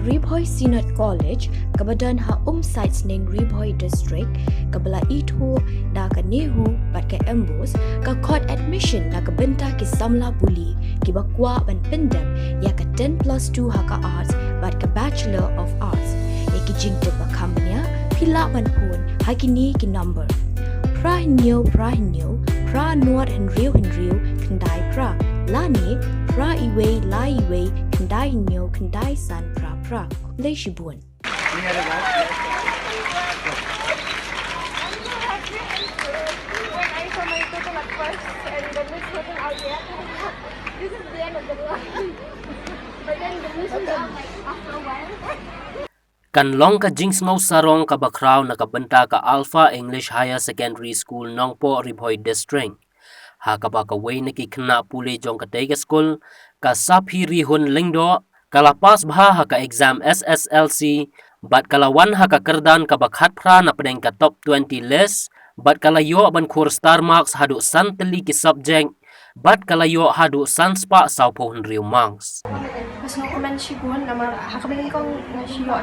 Ribhoi Synod College kabadan ha sites ning Ribhoi District kabala itu da ka nehu bat ka embos ka court admission na ka benta ki samla buli ki bakwa ban pendam ya ka 10+2 ha ka arts bat ka Bachelor of Arts ya ki jingte ba kambnya pila ban pun ha ki ni ki number pra hinyo pra nuat henriu kendai pra lani pra iwe la iwe kendai hinyo kendai san pra Leishibun. When I saw my total at first and the list wasn't out yet, this is the end of the line. But then the list was out like after a while. Kan long ka Jinx Mau Sarong ka bakraw na kabenta ka Alpha English Higher Secondary School Nongpo Ribhoi District. Ha ka ba ka way na kikna puli jong ka Tega School ka Saphiri Hun Lingdo kalapas bha ha ka exam SSLC bat kalawan ha ka kerdan ka bakhat pra na pedeng ka top 20 list bat kalayo ban kur star marks hadu santeli ki subject bat kalayo hadu sanspa sau pohon riu marks Mas no comment si Gun na hakabingin kong siyo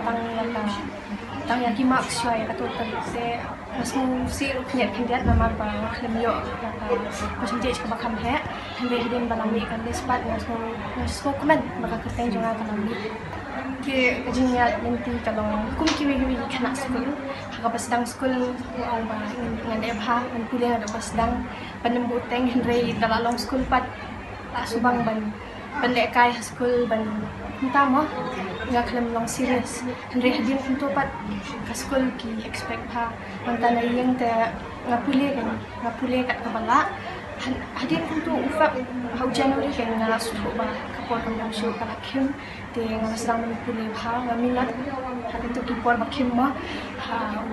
tang yaki marks siya ka total se mas no si kandidat na marpa klemyo percentage ka bakam he hande hidin balami kan despat mas no comment maka kertain jonga kalami ke kajinya nanti kalau kum kiwi kana school hakapasdang school alba ngan ebha an kuliah ada pasdang panembuteng henry dalalong school pat subang ban panlekai school ban tama nga kalam long serious henry hadin kunto pat ka school ki expect ha mantana yang te ngapule kat kabala hadin kunto ufak hau January kan nga suho ba kapor kan show kala kim te nga sedang manipule ha ngaminat hadin to kipor ba kim ma ha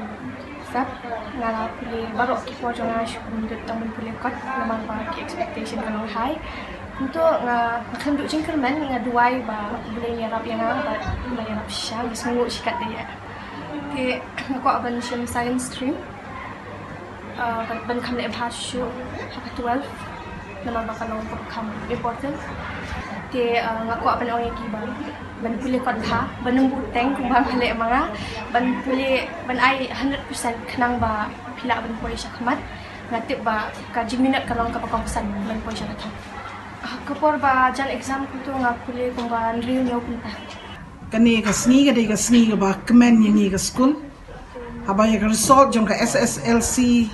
sap nga pule baro kipor jona show mundut tang manipule kat naman ba ki expectation kan high untuk nakanduk jengkerman nga duai ba boleh yarap yang ba boleh yarap siya semua sikat dia ke ako aban siya science stream ban kam le bhashu haka 12 naman ba kanong kam important ke ako aban ong giba ban puli kot ha banung buteng kung ba mali mga ban ai 100% kanang ba pila ban poy siya kamat ngatip ba ka jiminat kalong kapakongsan ban poy siya katang kapor ba jan exam kuto nga puli kung ba riu niyo punta kani ka sngi ka ba kemen yang ka school haba ya result jong ka SSLC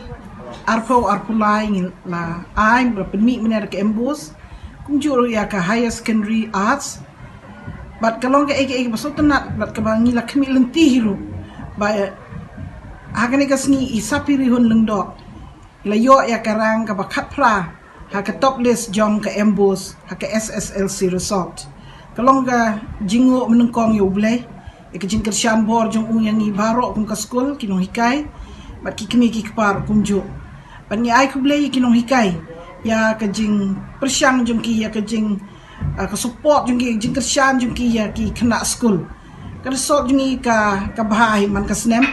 arpulai ngin la ai ba penmi mener ka embos kung juro ya ka higher secondary arts bat kalong ka eke basot nat bat ka ba ngila kemi lenti hiru ba hagani ka sngi isapiri hun lengdo la yo ya karang ka ba khatpra haka top list jong ka embos haka SSLC result kalong ka jingo menengkong yo blay ka jing kershan bor jong yang ni baro kung ka school kinong hikay bat kikini kikpar kumjo ban ni ai ku blay kinong hikay ya ka jing persyang jong ki ya ka jing ka support jong ki jing kershan jong ki ya ki kena school ka result jong ka bahai man ka snem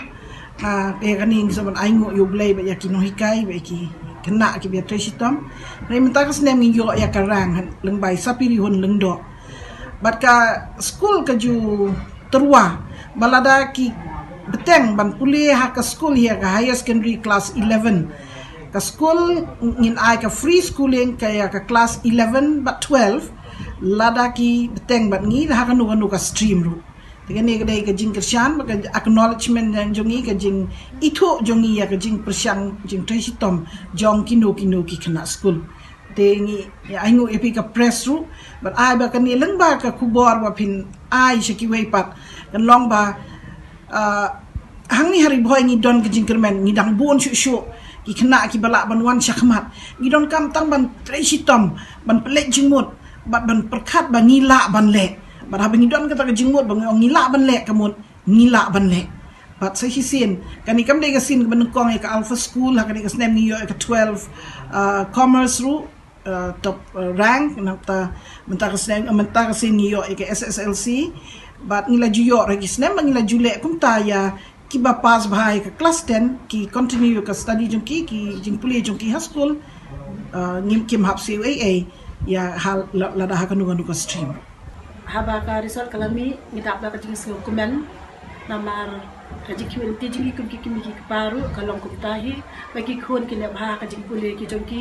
pe kaning saban aingo yo blay ba ya kinong hikay ba ki kena ki biar tresitam nei mentakas nem yo ya karang leng bai sapiri hon leng do bat ka school ka ju terwa balada ki beteng ban puli ha ka school here ka higher secondary class 11 ka school ngin ai ka free schooling ka ya ka class 11 but 12 lada ki beteng bat ngi ha ka nu ka stream ru Tegani kadai ka jing kershan maka acknowledgement yang jongi ka jing itu jongi ya ka jing persyang jing tresitom jong kino ki kena school tengi ya aingu epi ka press ru but ai ba kan leng ba ka kubor ba pin ai shaki wei pat kan long ba hang ni hari boy ngi don ka jing kermen ngi dang bon shu ki kena ki balak ban wan syakmat ngi don kam tang ban tresitom ban pelek jingmut ban perkat ban ngila ban le But habang idon kata ka jingmut bang ngila ban lek kamut ngila ban lek. But sa hisin kani kam dai ka sin benengkong ka Alpha School ha kani ka snem ni yo ka 12 commerce ru top rank nata mentar ka snem mentar ka sin yo ka SSLC but ngila juyo ra ki snem ngila jule kum ta ya ki ba pass bhai ka class 10 ki continue ka study jong ki jing puli jong ki high school ngim kim hap CAA ya hal la da ha ka nu ka stream haba ka result kalami ngidap ba ka jing dokumen namar kaji QLT jing ikum ki kimi ki paru kalong kumtahi bagi khon ki lebha ka jing pule ki jongki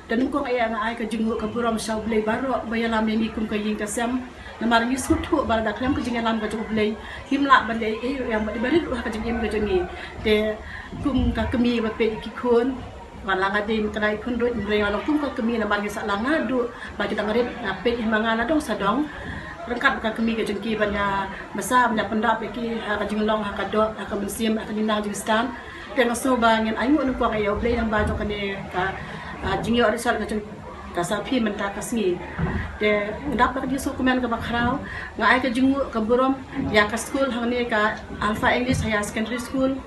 dan ko ay ang ay ka jing ka buram shaw blay baro bayalam ni kum ka ying kasam namar ni suthu bar da klam ka jing lam ka jong blay himla balay e yang bari ka jing im ka jongi te kum ka kemi ba pe ki khon Malanga di kenai kun duit mereka long kum ka kemi namar ni sa langa du bagi tangarit pe himangana dong sadong rengkat ka kemi ke jengki banyak masa banyak pendap iki ka jinglong ka dot ka museum ka dinang jing stan tengok so bangin ayu nu ko ayo blay yang ba jong kane ka jingyo risal ka jeng ka sapi menta ka sngi de ndap ka disu kumen ka bakrau ngai ka jingu ka burom ya ka school hangni ka Alpha English Higher Secondary School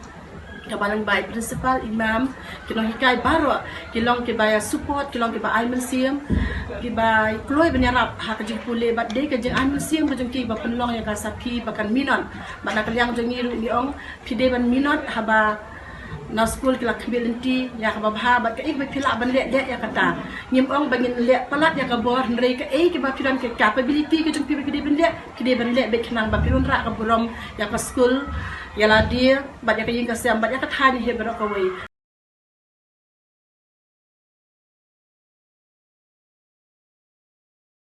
kabalang bai principal imam kilong hikai baro kilong ke baya support kilong ke ba ai museum ke bai kloi benyarap ha ka jing pule bat de ka jing ai museum ka jing ki ba penlong ya ka sapi bakan minon bana kaliang jing ni ong pide ban minot haba na school kila kabilinti ya ka babha bat ka ik ba pila ban le ya kata nyim ong bangin le palat ya ka bor ndrei ka ke ba piran ke capability ka jing pi kide ban le be khnang ba pirun ra ka burom ya ka school Yala dia, banyak yang kasih, banyak kata ni he berok away.